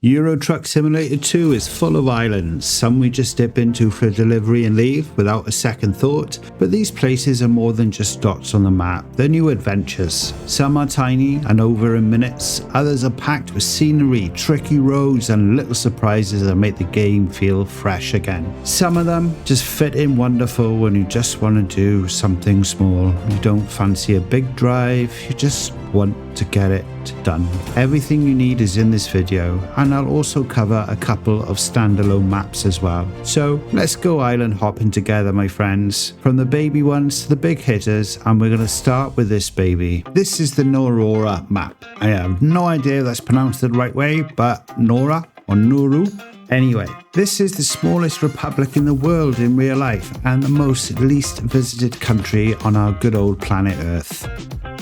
Euro Truck Simulator 2 is full of islands, some we just dip into for delivery and leave without a second thought, but these places are more than just dots on the map, they're new adventures. Some are tiny and over in minutes, others are packed with scenery, tricky roads and little surprises that make the game feel fresh again. Some of them just fit in wonderful when you just want to do something small. You don't fancy a big drive, you just want to get it done. Everything you need is in this video, and I'll also cover a couple of standalone maps as well. So let's go island hopping together, my friends, from the baby ones to the big hitters, and we're going to start with this baby. This is the Nauru Map. I have no idea if that's pronounced the right way, but Nora or Nauru. Anyway, this is the smallest republic in the world in real life and the most least visited country on our good old planet Earth.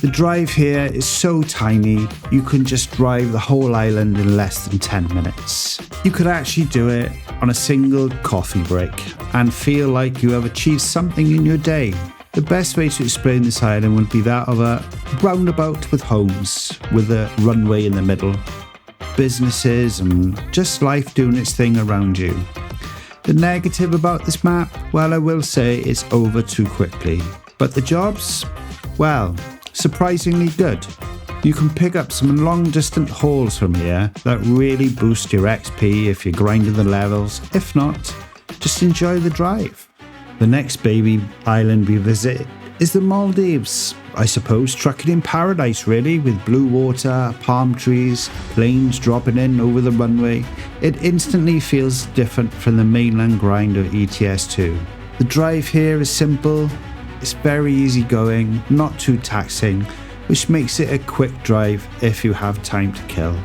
The drive here is so tiny, you can just drive the whole island in less than 10 minutes. You could actually do it on a single coffee break and feel like you have achieved something in your day. The best way to explain this island would be that of a roundabout with homes, with a runway in the middle, businesses and just life doing its thing around you. The negative about this map, well, I will say it's over too quickly. But the jobs, well, surprisingly good. You can pick up some long distant hauls from here that really boost your XP if you're grinding the levels. If not, just enjoy the drive. The next baby island we visit is the Maldives. I suppose trucking in paradise really, with blue water, palm trees, planes dropping in over the runway. It instantly feels different from the mainland grind of ETS2. The drive here is simple. It's very easy going, not too taxing, which makes it a quick drive if you have time to kill.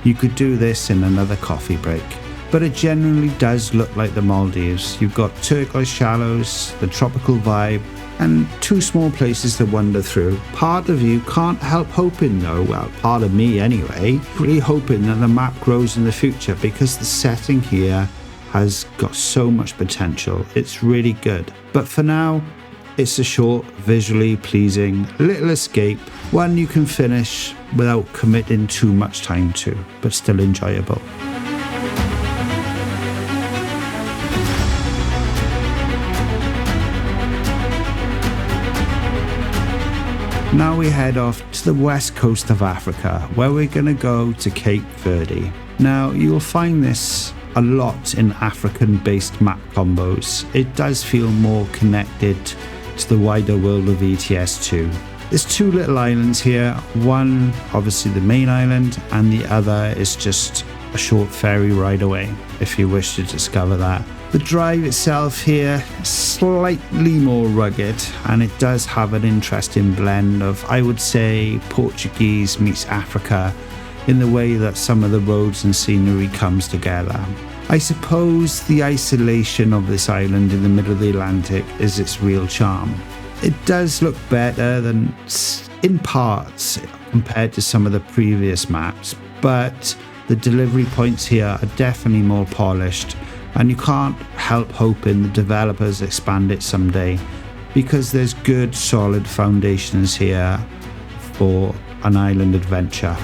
You could do this in another coffee break. But it generally does look like the Maldives. You've got turquoise shallows, the tropical vibe, and two small places to wander through. Part of you can't help hoping though, well, part of me anyway, really hoping that the map grows in the future because the setting here has got so much potential. It's really good. But for now, it's a short, visually pleasing little escape, one you can finish without committing too much time to, but still enjoyable. Now we head off to the west coast of Africa, where we're going to go to Cape Verde. Now you'll find this a lot in African-based map combos. It does feel more connected to the wider world of ETS2. There's two little islands here, one obviously the main island and the other is just a short ferry ride away if you wish to discover that. The drive itself here is slightly more rugged and it does have an interesting blend of, I would say, Portuguese meets Africa in the way that some of the roads and scenery comes together. I suppose the isolation of this island in the middle of the Atlantic is its real charm. It does look better than in parts compared to some of the previous maps, but the delivery points here are definitely more polished and you can't help hoping the developers expand it someday because there's good solid foundations here for an island adventure.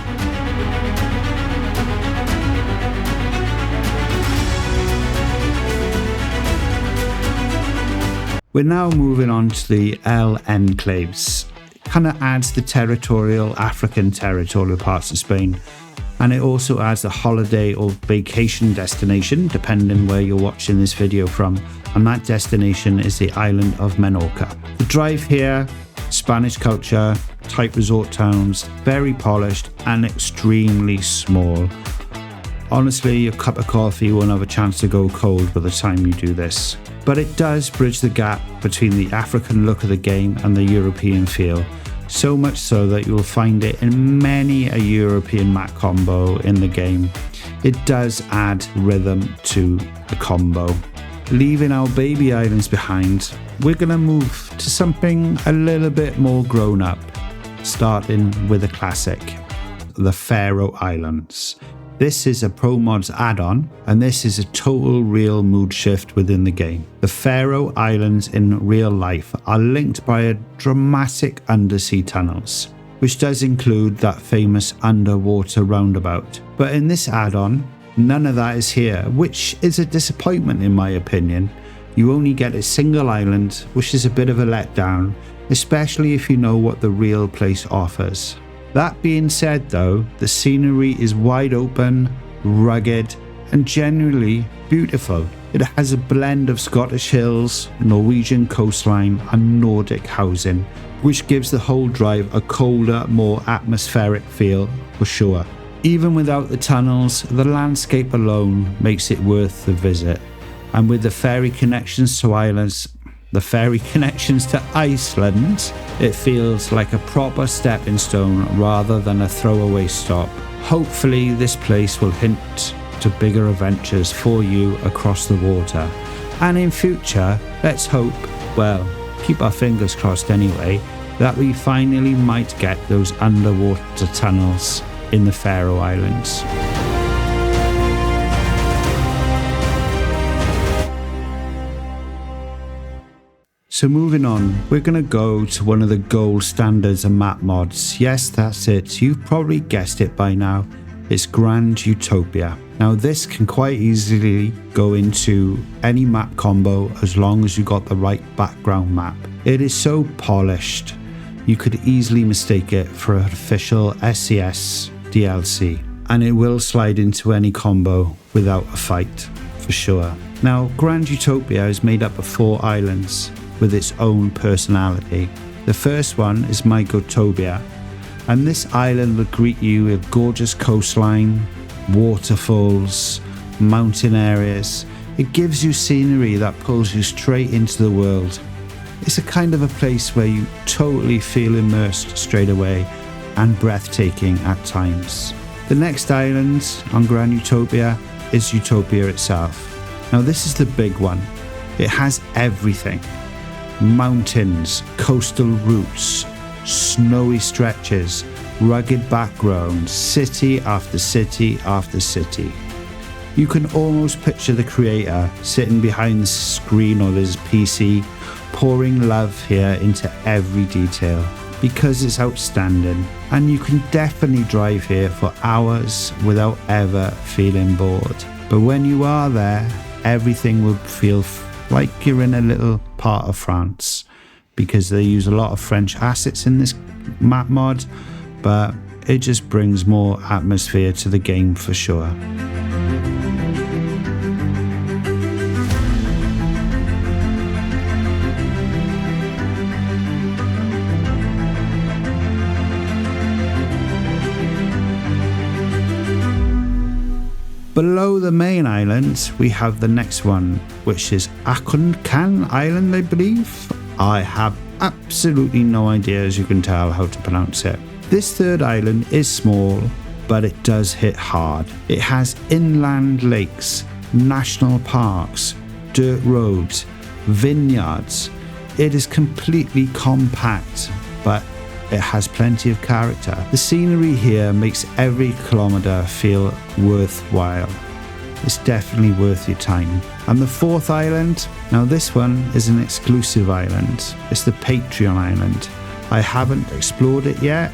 We're now moving on to the Encaves. It kind of adds the African territorial parts of Spain, and it also adds a holiday or vacation destination, depending where you're watching this video from, and that destination is the island of Menorca. The drive here, Spanish culture, tight resort towns, very polished and extremely small. Honestly, your cup of coffee won't have a chance to go cold by the time you do this. But it does bridge the gap between the African look of the game and the European feel. So much so that you'll find it in many a European map combo in the game. It does add rhythm to the combo. Leaving our baby islands behind, we're going to move to something a little bit more grown up, starting with a classic, the Faroe Islands. This is a Pro Mods add-on, and this is a total real mood shift within the game. The Faroe Islands in real life are linked by a dramatic undersea tunnels, which does include that famous underwater roundabout. But in this add-on, None of that is here, which is a disappointment in my opinion. You only get a single island, which is a bit of a letdown, especially if you know what the real place offers. That being said though, the scenery is wide open, rugged, and generally beautiful. It has a blend of Scottish hills, Norwegian coastline, and Nordic housing, which gives the whole drive a colder, more atmospheric feel for sure. Even without the tunnels, the landscape alone makes it worth the visit. And with the ferry connections to Iceland, it feels like a proper stepping stone rather than a throwaway stop. Hopefully this place will hint to bigger adventures for you across the water. And in future, let's hope, well, keep our fingers crossed anyway, that we finally might get those underwater tunnels in the Faroe Islands. So moving on, we're going to go to one of the gold standards of map mods. Yes, that's it. You've probably guessed it by now. It's Grand Utopia. Now this can quite easily go into any map combo as long as you got the right background map. It is so polished, you could easily mistake it for an official SCS DLC, and it will slide into any combo without a fight, for sure. Now, Grand Utopia is made up of 4 islands with its own personality. The first one is Utopia, and this island will greet you with gorgeous coastline, waterfalls, mountain areas. It gives you scenery that pulls you straight into the world. It's a kind of a place where you totally feel immersed straight away and breathtaking at times. The next island on Grand Utopia is Utopia itself. Now this is the big one. It has everything. Mountains, coastal routes, snowy stretches, rugged backgrounds, city after city after city. You can almost picture the creator sitting behind the screen or his PC, pouring love here into every detail because it's outstanding, and you can definitely drive here for hours without ever feeling bored. But when you are there, everything will feel like you're in a little part of France, because they use a lot of French assets in this map mod, but it just brings more atmosphere to the game for sure. Below the main island, we have the next one, which is Addon Island, I believe. I have absolutely no idea, as you can tell, how to pronounce it. This third island is small, but it does hit hard. It has inland lakes, national parks, dirt roads, vineyards. It is completely compact, but it has plenty of character. The scenery here makes every kilometre feel worthwhile. It's definitely worth your time. And the fourth island, now this one is an exclusive island. It's the Patreon island. I haven't explored it yet,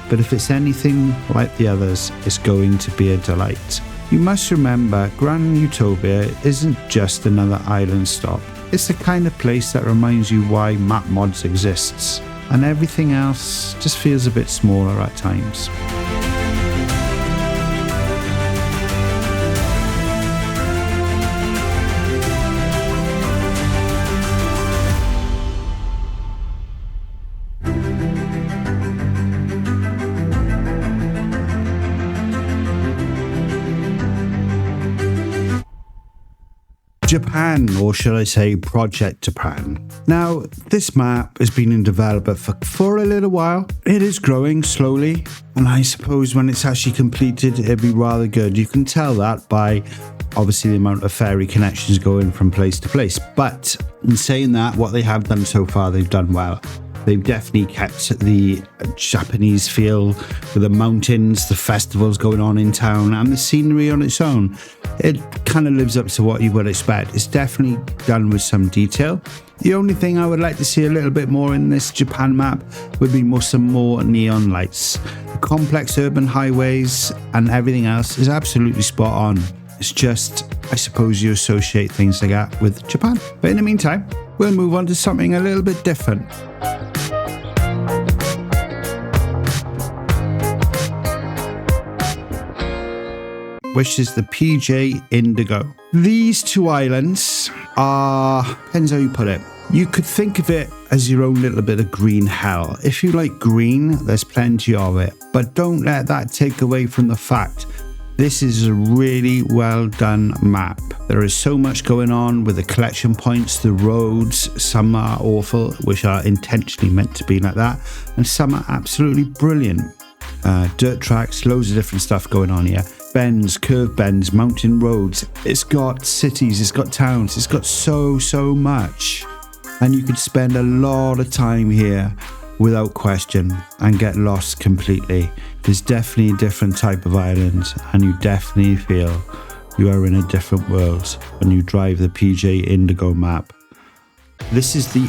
but if it's anything like the others, it's going to be a delight. You must remember, Grand Utopia isn't just another island stop. It's the kind of place that reminds you why map mods exists, and everything else just feels a bit smaller at times. Japan, or should I say Project Japan. Now, this map has been in development for a little while. It is growing slowly, and I suppose when it's actually completed, it'll be rather good. You can tell that by obviously the amount of ferry connections going from place to place. But in saying that, what they have done so far, they've done well. They've definitely kept the Japanese feel with the mountains, the festivals going on in town, and the scenery on its own. It kind of lives up to what you would expect. It's definitely done with some detail. The only thing I would like to see a little bit more in this Japan map would be some more neon lights. The complex urban highways and everything else is absolutely spot on. It's just, I suppose you associate things like that with Japan. But in the meantime, we'll move on to something a little bit different. Which is the PJ Indigo. These two islands are, depends how you put it. You could think of it as your own little bit of green hell. If you like green, there's plenty of it. But don't let that take away from the fact this is a really well done map. There is so much going on with the collection points, the roads. Some are awful, which are intentionally meant to be like that. And some are absolutely brilliant. Dirt tracks, loads of different stuff going on here. Bends, curved bends, mountain roads. It's got cities, it's got towns, it's got so much. And you could spend a lot of time here without question and get lost completely. There's definitely a different type of island, and you definitely feel you are in a different world when you drive the PJ Indigo map. This is the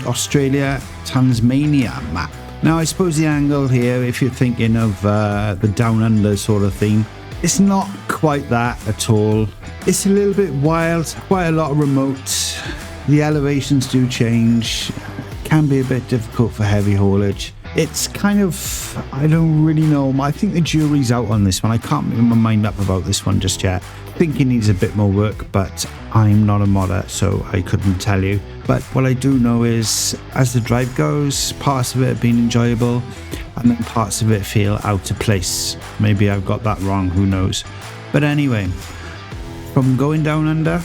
Tasmania Map. Now I suppose the angle here, if you're thinking of the down under sort of thing, it's not quite that at all. It's a little bit wild, quite a lot of remote. The elevations do change. It can be a bit difficult for heavy haulage. It's kind of, I don't really know. I think the jury's out on this one. I can't make my mind up about this one just yet. I think it needs a bit more work, but I'm not a modder, so I couldn't tell you. But what I do know is, as the drive goes, parts of it have been enjoyable, and then parts of it feel out of place. Maybe I've got that wrong, who knows. But anyway, from going down under,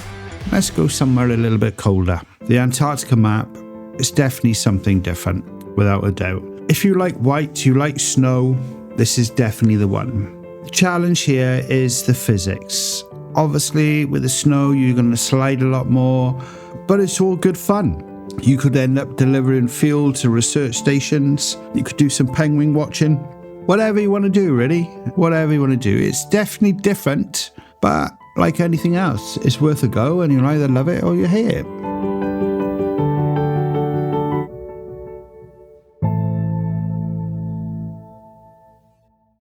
let's go somewhere a little bit colder. The Antarctica map is definitely something different, without a doubt. If you like white, you like snow, this is definitely the one. The challenge here is the physics. Obviously, with the snow, you're going to slide a lot more, but it's all good fun. You could end up delivering fuel to research stations. You could do some penguin watching. Whatever you want to do, really. Whatever you want to do. It's definitely different, but like anything else, it's worth a go, and you'll either love it or you hate it.